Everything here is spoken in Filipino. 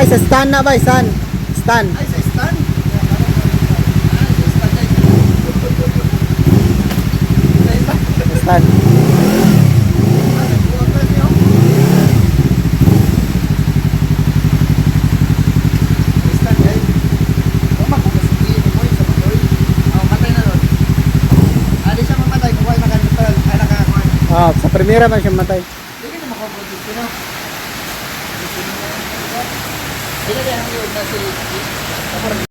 Bay, sa stand na bay, stand. Stand. Ay, sa stand. Sa stand. Ah, sa primera man siya matay. Hindi ka makaproduce ko na. Hindi na yan ang yun na si